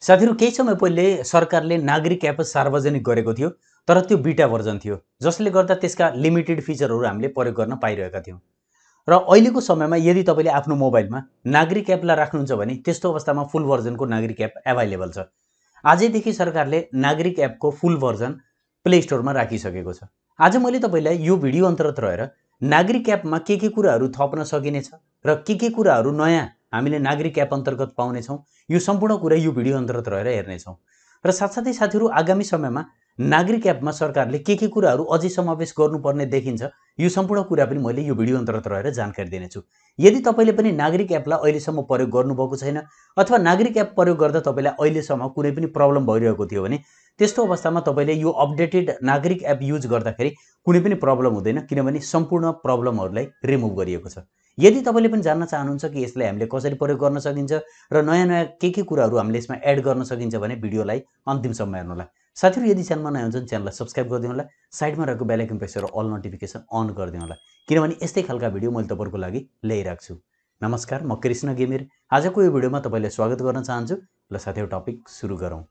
साथीहरु केही समय पहिले सरकारले नागरिक एप सार्वजनिक गरेको थियो, तर त्यो बीटा भर्जन थियो, जसले गर्दा त्यसका लिमिटेड फिचरहरू हामीले प्रयोग गर्न पाइरहेका थियौं। र अहिलेको समयमा यदि तपाईले आफ्नो मोबाइलमा नागरिक एपलाई राख्नुहुन्छ भने त्यस्तो अवस्थामा फुल भर्जनको नागरिक एप अभाइलेबल छ। आजैदेखि सरकारले नागरिक एपको फुल भर्जन प्ले स्टोरमा राखिसकेको छ। आज मैले तपाईलाई यो भिडियो अन्तर्गत रहेर नागरिक एपमा के कुराहरू थप्न सकिनेछ र के कुराहरू नयाँ हामीले नागरिक एप अन्तर्गत पाउनेछौं, यो सम्पूर्ण कुरा यो भिडियो अन्तर्गत रहेर हेर्नेछौं। र साथसाथै साथीहरु आगामी समयमा नागरिक एपमा सरकारले के कुराहरू अझै समावेश गर्नुपर्ने देखिन्छ, यो सम्पूर्ण कुरा पनि मैले यो भिडियो अन्तर्गत रहेर जानकारी दिनेछु। यदि तपाईले पनि नागरिक एपलाई अहिलेसम्म प्रयोग गर्नुभएको छैन अथवा नागरिक एप प्रयोग गर्दा तपाईलाई अहिलेसम्म कुनै पनि प्रब्लम भइरहेको थियो भने त्यस्तो अवस्थामा तपाईले यो अपडेटेड नागरिक एप युज गर्दाखेरि कुनै पनि प्रब्लम हुँदैन, किनभने सम्पूर्ण प्रब्लमहरूलाई रिमुभ गरिएको छ। यदि तपाईले पनि जान्न चाहनुहुन्छ कि यसलाई हामीले कसरी प्रयोग गर्न सकिन्छ र नयाँ के कुराहरू हामीले यसमा एड गर्न सकिन्छ भने भिडियोलाई अन्तिमसम्म हेर्नु होला। साथीहरु यदि च्यानलमा नयाँ हुनुहुन्छ भने च्यानललाई सब्स्क्राइब गरिदिनु होला, साइडमा रहेको बेल आइकन प्रेस गरेर अल नोटिफिकेसन अन गरिदिनु होला, किनभने यस्तै खालका भिडियो मैले तपाईहरुको लागि ल्याइराख्छु छु। नमस्कार, म कृष्ण गेमिर। आजको यो भिडियोमा तपाईलाई स्वागत गर्न चाहन्छु। ल साथीहरु टपिक सुरु गरौँ।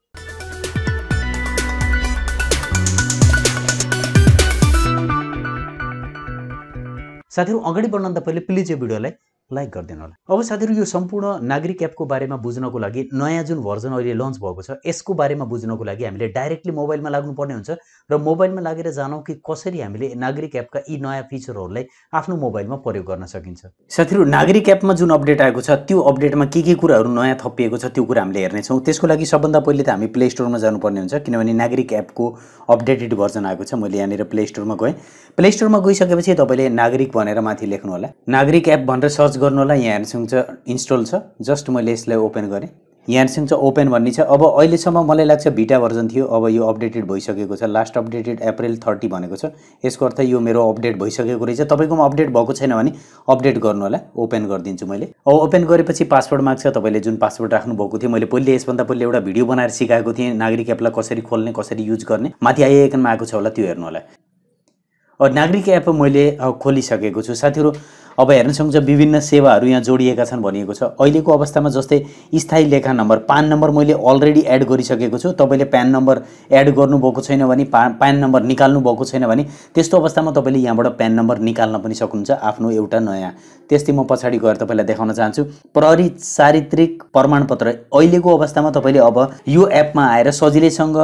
साथीहरु अगाडि बढ्न पहिले प्लिज यो भिडियोलाई लाइक गरिदिनु होला। अब साथीहरु यो सम्पूर्ण नागरिक एपको बारेमा बुझ्नको लागि नयाँ जुन भर्जन अहिले लन्च भएको छ यसको बारेमा बुझ्नको लागि हामीले डाइरेक्टली मोबाइलमा लाग्नुपर्ने हुन्छ र मोबाइलमा लागेर जानौं कि कसरी हामीले नागरिक एपका यी नयाँ फिचरहरूलाई आफ्नो मोबाइलमा प्रयोग गर्न सकिन्छ। साथीहरु नागरिक एपमा जुन अपडेट आएको छ त्यो अपडेटमा के कुराहरू नयाँ थपिएको छ त्यो कुरा हामीले हेर्ने छौं। त्यसको लागि सबभन्दा पहिले त हामी प्ले स्टोरमा जानुपर्ने हुन्छ, किनभने नागरिक एपको अपडेटेड भर्जन आएको छ। मैले यहाँनिर प्ले स्टोरमा गएँ। प्ले स्टोरमा गइसकेपछि तपाईले नागरिक भनेर माथि लेख्नु होला, नागरिक एप भनेर सर्च गर्नु होला। यहाँ हेर्नुहुन्छ इन्स्टल छ, जस्ट मैले यसलाई ओपन गरेँ। यहाँ हेर्नुहुन्छ ओपन भन्ने छ। अब अहिलेसम्म मलाई लाग्छ बीटा भर्जन थियो, अब यो अपडेटेड भइसकेको छ। लास्ट अपडेटेड अप्रिल 30 भनेको छ, यसको अर्थ यो मेरो अपडेट भइसकेको रहेछ। तपाईकोमा अपडेट भएको छैन भने अपडेट गर्नु होला। ओपन गरिदिन्छु मैले। अब ओपन गरेपछि पासवर्ड माग्छ, तपाईले जुन पासवर्ड राख्नु भएको थियो। मैले पहिले यसभन्दा पहिले एउटा भिडियो बनाएर सिकाएको थिएँ नागरिक एपलाई कसरी खोल्ने, कसरी युज गर्ने। माथि आइकनमा आएको छ होला, त्यो हेर्नु होला। अब नागरिक एप मैले खोलिसकेको छु। साथीहरु अब हेर्न सक्नुहुन्छ विभिन्न सेवाहरू यहाँ जोडिएका छन् भनिएको छ। अहिलेको अवस्थामा जस्तै स्थायी लेखा नम्बर, पान नम्बर मैले अलरेडी एड गरिसकेको छु। तपाईले प्यान नम्बर एड गर्नुभएको छैन भने, पान नम्बर निकाल्नु भएको छैन भने त्यस्तो अवस्थामा तपाईले यहाँबाट प्यान नम्बर निकाल्न पनि सक्नुहुन्छ आफ्नो एउटा नयाँ। त्यस्तै म पछाडी गएर तपाईलाई देखाउन चाहन्छु प्रहरी चारित्रिक प्रमाणपत्र। अहिलेको अवस्थामा तपाईले अब यो एपमा आएर सजिलैसँग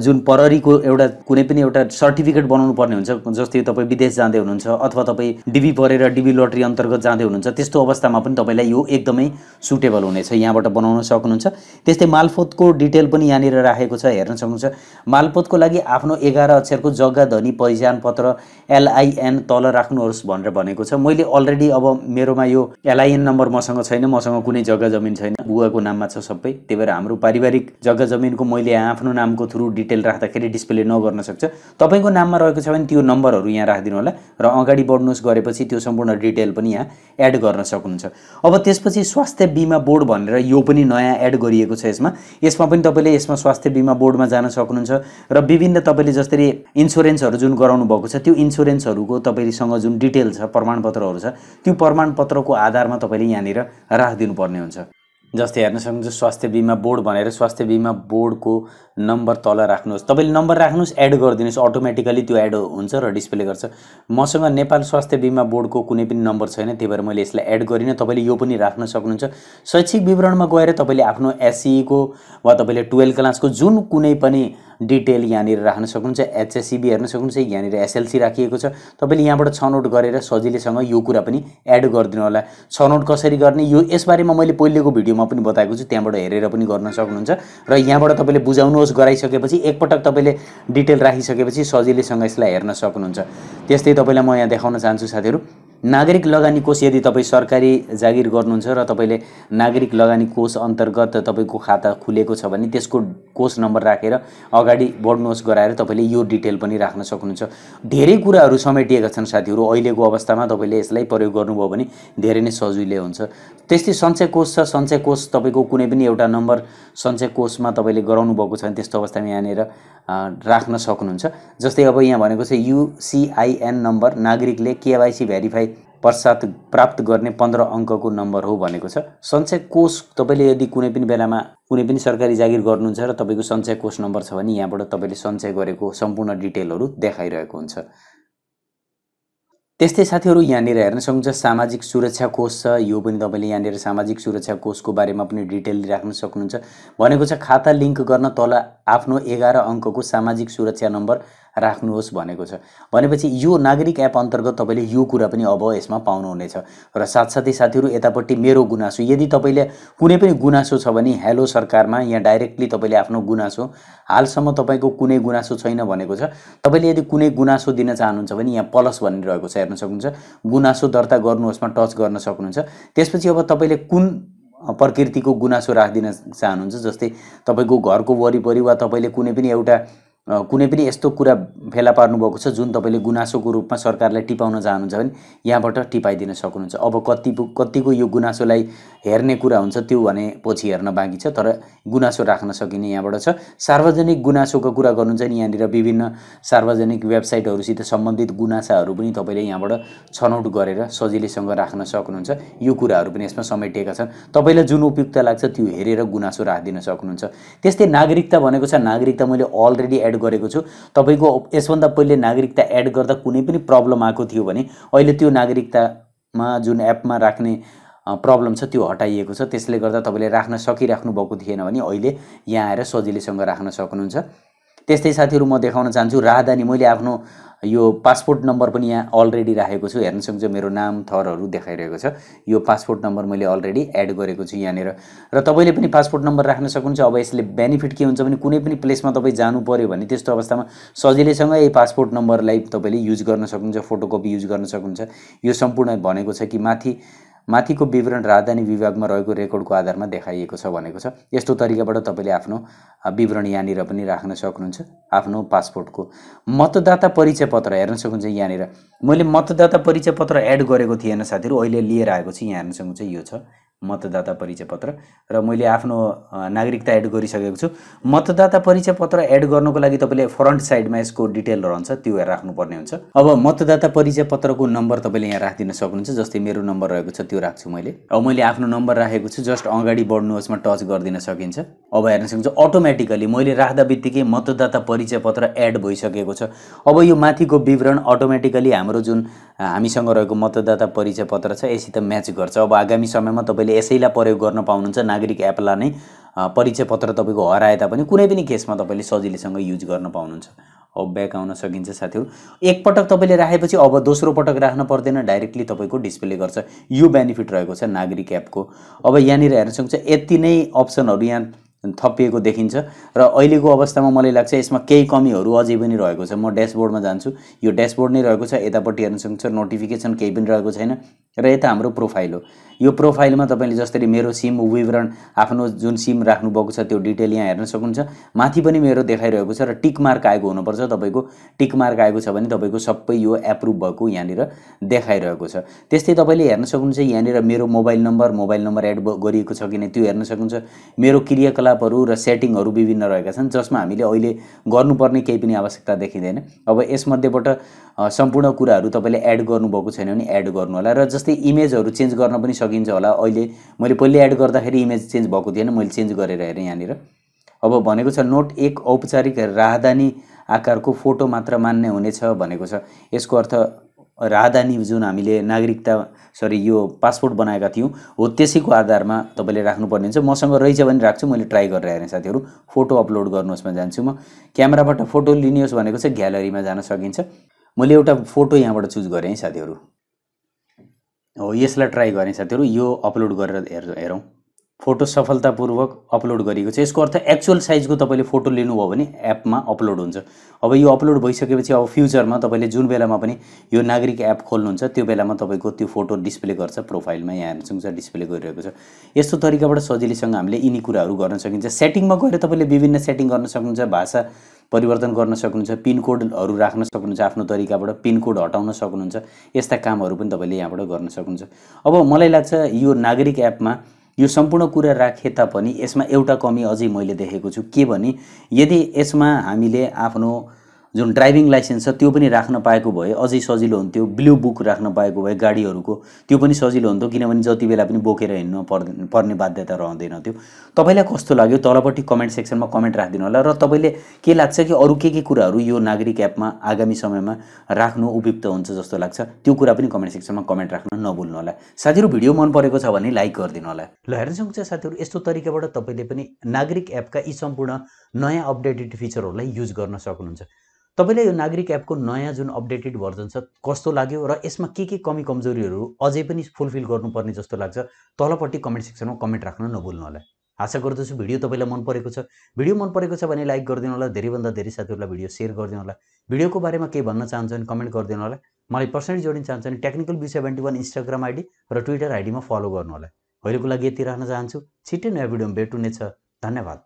जुन प्रहरीको एउटा कुनै पनि एउटा सर्टिफिकेट बनाउनु पर्ने हुन्छ, जस्तै तपाई विदेश जाँदै हुनुहुन्छ अथवा तपाई डिबी परेर डिबी लटरी अन्तर्गत जाँदै हुनुहुन्छ, त्यस्तो अवस्थामा पनि तपाईलाई यो एकदमै सुटेबल हुनेछ। यहाँबाट बनाउन सक्नुहुन्छ। त्यस्तै मालपोतको डिटेल पनि यहाँनिर राखेको छ, हेर्न सक्नुहुन्छ। मालपोतको लागि आफ्नो 11 अक्षरको जग्गा धनी पहिचान पत्र LIN तल राख्नुहोस् भनेर भनेको छ। मैले अलरेडी अब मेरोमा यो LIN नम्बर मसँग छैन, मसँग कुनै जग्गा जमिन छैन, बुवाको नाममा छ सबै। त्यही भएर हाम्रो पारिवारिक जग्गा जमिनको मैले आफ्नो नामको थ्रु डिटेल राख्दाखेरि डिस्प्ले नगर्न सक्छ। तपाईको नाममा रहेको छ भने त्यो नम्बरहरू यहाँ राखिदिनु होला र अगाडि बढ्नुहोस् गरेपछि त्यो सम्पूर्ण डिटेल पनि यहाँ एड गर्न सक्नुहुन्छ। अब त्यसपछि स्वास्थ्य बीमा बोर्ड भनेर यो पनि नयाँ एड गरिएको छ यसमा पनि तपाईले यसमा स्वास्थ्य बीमा बोर्डमा जान सक्नुहुन्छ र विभिन्न तपाईले जस्तै इन्स्योरेन्सहरू जुन गराउनु भएको छ त्यो इन्स्योरेन्सहरूको तपाईसँग जुन डिटेल छ, प्रमाणपत्रहरू छ, त्यो प्रमाणपत्रको आधारमा तपाईले यहाँनिर राखिदिनु पर्ने हुन्छ। जस्तै हेर्न सक्नुहुन्छ स्वास्थ्य बीमा बोर्ड भनेर स्वास्थ्य बीमा बोर्डको नम्बर तल राख्नुहोस्। तपाईले नम्बर राख्नुहोस्, एड गरिदिनुहोस्, अटोमेटिकली त्यो एड हुन्छ र डिस्प्ले गर्छ। मसँग नेपाल स्वास्थ्य बीमा बोर्डको कुनै पनि नम्बर छैन, त्यही भएर मैले यसलाई एड गरिन। तपाईले यो पनि राख्न सक्नुहुन्छ। शैक्षिक विवरणमा गएर तपाईले आफ्नो SCE को वा तपाईले 12 क्लासको जुन कुनै पनि डिटेल यहाँनिर राख्न सक्नुहुन्छ। HSCB हेर्न सक्नुहुन्छ, यहाँनिर SLC राखिएको छ। तपाईले यहाँबाट छनौट गरेर सजिलैसँग यो कुरा पनि एड गरिदिनु होला। छनौट कसरी गर्ने यो यसबारेमा मैले पहिलेको भिडियोमा पनि बताएको छु, त्यहाँबाट हेरेर पनि गर्न सक्नुहुन्छ। र यहाँबाट तपाईले बुझाउनुहोस् गराइसकेपछि एकपटक तपाईले डिटेल राखिसकेपछि सजिलैसँग यसलाई हेर्न सक्नुहुन्छ। त्यस्तै तपाईलाई म यहाँ देखाउन चाहन्छु साथीहरु, नागरिक लगानी कोष। यदि तपाई सरकारी जागिर गर्नुहुन्छ र तपाईले नागरिक लगानी कोष अन्तर्गत तपाईको खाता खुलेको छ भने त्यसको कोष नम्बर राखेर अगाडि बढ्नुहोस् गराएर तपाईले यो डिटेल पनि राख्न सक्नुहुन्छ। धेरै कुराहरू समेटिएका छन् साथीहरु। अहिलेको अवस्थामा तपाईले यसलाई प्रयोग गर्नुभयो भने धेरै नै सजिलै हुन्छ। त्यस्तै सञ्चय कोष छ। सञ्चय कोष तपाईको कुनै पनि एउटा नम्बर सञ्चय कोषमा तपाईले गराउनु भएको छ भने त्यस्तो अवस्थामा यहाँनिर राख्न सक्नुहुन्छ। जस्तै अब यहाँ भनेको छ UCIN नम्बर, नागरिकले KYC भेरिफाई पश्चात प्राप्त गर्ने 15 अङ्कको नम्बर हो भनेको छ। सञ्चय कोष तपाईले यदि कुनै पनि बेलामा कुनै पनि सरकारी जागिर गर्नुहुन्छ र तपाईको सञ्चय कोष नम्बर छ भने यहाँबाट तपाईले सञ्चय गरेको सम्पूर्ण डिटेलहरु देखाइरहेको हुन्छ। त्यस्तै साथीहरु यहाँनिर हेर्न सक्नुहुन्छ सामाजिक सुरक्षा कोष छ। यो पनि तपाईले यहाँनिर सामाजिक सुरक्षा कोषको बारेमा पनि डिटेल राख्न सक्नुहुन्छ। भनेको छ खाता लिंक गर्न तल आफ्नो 11 अङ्कको सामाजिक सुरक्षा नम्बर राख्नुहोस् भनेको छ। भनेपछि यो नागरिक एप अन्तर्गत तपाईले यो कुरा पनि अब यसमा पाउनुहुनेछ। र साथसाथै साथीहरु यतापट्टि मेरो गुनासो, यदि तपाईले कुनै पनि गुनासो छ भने हेलो सरकारमा यहाँ डाइरेक्टली तपाईले आफ्नो गुनासो, हालसम्म तपाईको कुनै गुनासो छैन भनेको छ। तपाईले यदि कुनै गुनासो दिन चाहनुहुन्छ भने यहाँ प्लस भनिरहेको छ हेर्न सक्नुहुन्छ, गुनासो दर्ता गर्नुहोस्मा टच गर्न सक्नुहुन्छ। त्यसपछि अब तपाईले कुन प्रकृतिको गुनासो राख्दिन चाहनुहुन्छ, जस्तै तपाईको घरको वरिपरि वा तपाईले कुनै पनि यस्तो कुरा फेला पार्नु भएको छ जुन तपाईले गुनासोको रूपमा सरकारलाई टिपाउन चाहनुहुन्छ भने यहाँबाट टिपाइदिन सक्नुहुन्छ। अब कतिको यो गुनासोलाई हेर्ने कुरा हुन्छ त्यो भने पछि हेर्न बाँकी छ, तर गुनासो राख्न सकिने यहाँबाट छ। सार्वजनिक गुनासोको कुरा गर्नुहुन्छ नि यहाँनिर विभिन्न सार्वजनिक वेबसाइटहरुसित सम्बन्धित गुनासाहरू पनि तपाईले यहाँबाट छनौट गरेर सजिलैसँग राख्न सक्नुहुन्छ। यो कुराहरू पनि यसमा समेटिएका छन्। तपाईलाई जुन उपयुक्त लाग्छ त्यो हेरेर गुनासो राख्दिन सक्नुहुन्छ। त्यस्तै नागरिकता भनेको छ, नागरिकता मैले अलरेडी एड गरेको छु। तपाईको यसभन्दा पहिले नागरिकता एड गर्दा कुनै पनि प्रब्लम आएको थियो भने अहिले त्यो नागरिकतामा जुन एपमा राख्ने प्रब्लम छ त्यो हटाइएको छ। त्यसले गर्दा तपाईले राख्न सकिराख्नु भएको थिएन भने अहिले यहाँ आएर सजिलैसँग राख्न सक्नुहुन्छ। त्यस्तै साथीहरु म देखाउन चाहन्छु राजधानी, मैले आफ्नो यो पासपोर्ट नम्बर पनि यहाँ अलरेडी राखेको छु। हेर्न सक्नुहुन्छ मेरो नाम थरहरु देखाइरहेको छ। यो पासपोर्ट नम्बर मैले अलरेडी एड गरेको छु यहाँनिर, र तपाईले पनि पासपोर्ट नम्बर राख्न सक्नुहुन्छ। अब यसले बेनिफिट के हुन्छ भने कुनै पनि प्लेसमा तपाई जानु पर्यो भने त्यस्तो अवस्थामा सजिलैसँग यही पासपोर्ट नम्बरलाई तपाईले युज गर्न सक्नुहुन्छ, फोटोकपी युज गर्न सक्नुहुन्छ। यो सम्पूर्ण भनेको छ कि माथिको विवरण राजधानी विभागमा रहेको रेकर्डको आधारमा देखाइएको छ भनेको छ। यस्तो तरिकाबाट तपाईले आफ्नो विवरण यहाँनिर पनि राख्न सक्नुहुन्छ। आफ्नो पासपोर्टको मतदाता परिचय पत्र हेर्न सक्नुहुन्छ यहाँनिर मैले मतदाता परिचय पत्र एड गरेको थिएन साथीहरु, अहिले लिएर आएको छु। यहाँ हेर्न सक्नुहुन्छ यो छ मतदाता परिचय पत्र, र मैले आफ्नो नागरिकता एड गरिसकेको छु। मतदाता परिचय पत्र एड गर्नको लागि तपाईले फ्रन्ट साइडमा यसको डिटेल रहन्छ त्यो राख्नुपर्ने हुन्छ। अब मतदाता परिचय पत्रको नम्बर तपाईले यहाँ राख्दिन सक्नुहुन्छ। जस्तै मेरो नम्बर रहेको छ त्यो राख्छु मैले। अब मैले आफ्नो नम्बर राखेको छु, जस्ट अगाडि बढ्नुहोस्मा टच गरिदिन सकिन्छ। अब हेर्न सक्नुहुन्छ अटोमेटिकली मैले राख्दा बित्तिकै मतदाता परिचय पत्र एड भइसकेको छ। अब यो माथिको विवरण अटोमेटिकली हाम्रो जुन हामीसँग रहेको मतदाता परिचय पत्र छ यसित म्याच गर्छ। अब आगामी समयमा तपाईले यसैलाई प्रयोग गर्न पाउनुहुन्छ। नागरिक एपलाई नै परिचय पत्र तपाईको हराए तापनि कुनै पनि केसमा तपाईले सजिलैसँग युज गर्न पाउनुहुन्छ। अब ब्याक आउन सकिन्छ साथीहरु। एक पटक तपाईले राखेपछि अब दोस्रो पटक राख्न पर्दैन, डाइरेक्टली तपाईको डिस्प्ले गर्छ। यो बेनिफिट रहेको छ नागरिक एपको। अब यहाँनिर हेर्न सक्नुहुन्छ यति नै अप्सनहरु यहाँ थपिएको देखिन्छ, र अहिलेको अवस्थामा मलाई लाग्छ यसमा केही कमीहरु अझै पनि रहेको छ। म ड्याशबोर्डमा जान्छु, यो ड्याशबोर्ड नै रहेको छ। यतापट्टि हेर्न सक्नुहुन्छ नोटिफिकेसन केही पनि रहेको छैन, र यता हाम्रो प्रोफाइल हो। यो प्रोफाइलमा तपाईले जसरी मेरो सिम विवरण आफ्नो जुन सिम राख्नु भएको छ त्यो डिटेल यहाँ हेर्न सक्नुहुन्छ। माथि पनि मेरो देखाइरहेको छ, र टिक मार्क आएको हुनुपर्छ। तपाईको टिक मार्क आएको छ भने तपाईको सबै यो एप्रुभ भएको यहाँनिर देखाइरहेको छ। त्यस्तै तपाईले हेर्न सक्नुहुन्छ यहाँनिर मेरो मोबाइल नम्बर एड गरिएको छ कि नै त्यो हेर्न सक्नुहुन्छ। मेरो क्रियाकलापहरु र सेटिङहरु विभिन्न रहेका छन् जसमा हामीले अहिले गर्नुपर्ने केही पनि आवश्यकता देखिँदैन। अब यसमध्येबाट सम्पूर्ण कुराहरु तपाईले एड गर्नुभएको छैन भने एड गर्नु होला, र जस्तै इमेजहरु चेन्ज गर्न पनि सकिन्छ होला। अहिले मैले पहिले एड गर्दाखेरि इमेज चेन्ज भएको थिएन, मैले चेन्ज गरेर हेरेँ यहाँनिर। अब भनेको छ नोट एक औपचारिक राजधानी आकारको फोटो मात्र मान्य हुनेछ भनेको छ। यसको अर्थ राजधानी जुन हामीले यो पासपोर्ट बनाएका थियौं हो त्यसैको आधारमा तपाईले राख्नुपर्ने हुन्छ। मसँग रहेछ भने राख्छु, मैले ट्राई गरेर हेरेँ साथीहरु। फोटो अपलोड गर्नुहोस्मा जान्छु म। क्यामेराबाट फोटो लिनुहोस् भनेको छ ग्यालरीमा जान सकिन्छ। मैले एउटा फोटो यहाँबाट चुज गरेँ साथीहरु। हो यसलाई ट्राई गरेँ साथीहरु। यो अपलोड गरेर हेरौं। फोटो सफलतापूर्वक अपलोड गरिएको छ। यसको अर्थ एक्चुअल साइजको तपाईले फोटो लिनुभयो भने एपमा अपलोड हुन्छ। अब यो अपलोड भइसकेपछि अब फ्युचरमा तपाईले जुन बेलामा पनि यो नागरिक एप खोल्नुहुन्छ त्यो बेलामा तपाईको त्यो फोटो डिस्प्ले गर्छ प्रोफाइलमा। यहाँ हेर्न सक्नुहुन्छ डिस्प्ले गरिरहेको छ। यस्तो तरिकाबाट सजिलैसँग हामीले यिनी कुराहरु गर्न सकिन्छ। सेटिङमा गएर तपाईले विभिन्न सेटिङ गर्न सक्नुहुन्छ, भाषा परिवर्तन गर्न सक्नुहुन्छ, पिन कोडहरु राख्न सक्नुहुन्छ, आफ्नो तरिकाबाट पिन कोड हटाउन सक्नुहुन्छ। यस्ता कामहरु पनि तपाईले यहाँबाट गर्न सक्नुहुन्छ। अब मलाई लाग्छ यो नागरिक एपमा यो सम्पूर्ण कुरा राखे तापनि यसमा एउटा कमी अझै मैले देखेको छु। के भने यदि यसमा हामीले आफ्नो जुन ड्राइभिङ लाइसेन्स छ त्यो पनि राख्न पाएको भए अझै सजिलो हुन्थ्यो। ब्लू बुक राख्न पाएको भए गाडीहरूको त्यो पनि सजिलो हुन्थ्यो, किनभने जति बेला पनि बोकेर हिँड्नु पर्ने बाध्यता रहँदैन थियो। तपाईँलाई कस्तो लाग्यो तलपट्टि कमेन्ट सेक्सनमा कमेन्ट राखिदिनु होला र तपाईँले के लाग्छ कि अरू के कुराहरू यो नागरिक एपमा आगामी समयमा राख्नु उपयुक्त हुन्छ जस्तो लाग्छ त्यो कुरा पनि कमेन्ट सेक्सनमा कमेन्ट राख्न नभुल्नु होला। साथीहरू भिडियो मन परेको छ भने लाइक गरिदिनु होला। ल हेर्न सक्नुहुन्छ साथीहरू, यस्तो तरिकाबाट तपाईँले पनि नागरिक एपका यी सम्पूर्ण नयाँ अपडेटेड फिचरहरूलाई युज गर्न सक्नुहुन्छ। तपाईँले यो नागरिक एपको नयाँ जुन अपडेटेड भर्जन छ कस्तो लाग्यो र यसमा के कमी कमजोरीहरू अझै पनि फुलफिल गर्नुपर्ने जस्तो लाग्छ तलपट्टि कमेन्ट सेक्सनमा कमेन्ट राख्न नभुल्नु होला। आशा गर्दछु भिडियो तपाईँलाई मन परेको छ। भिडियो मन परेको छ भने लाइक गरिदिनु होला, धेरैभन्दा धेरै साथीहरूलाई भिडियो सेयर गरिदिनु होला। भिडियोको बारेमा के भन्न चाहन्छ भने कमेन्ट गरिदिनु होला। मलाई पर्सनली जोडिन चाहन्छ भने टेक्निकल व्यू 71 इन्स्टाग्राम आइडी र ट्विटर आइडीमा फलो गर्नु होला। अहिलेको लागि यति राख्न चाहन्छु। छिट्टै नयाँ भिडियोमा भेट हुनेछ। धन्यवाद।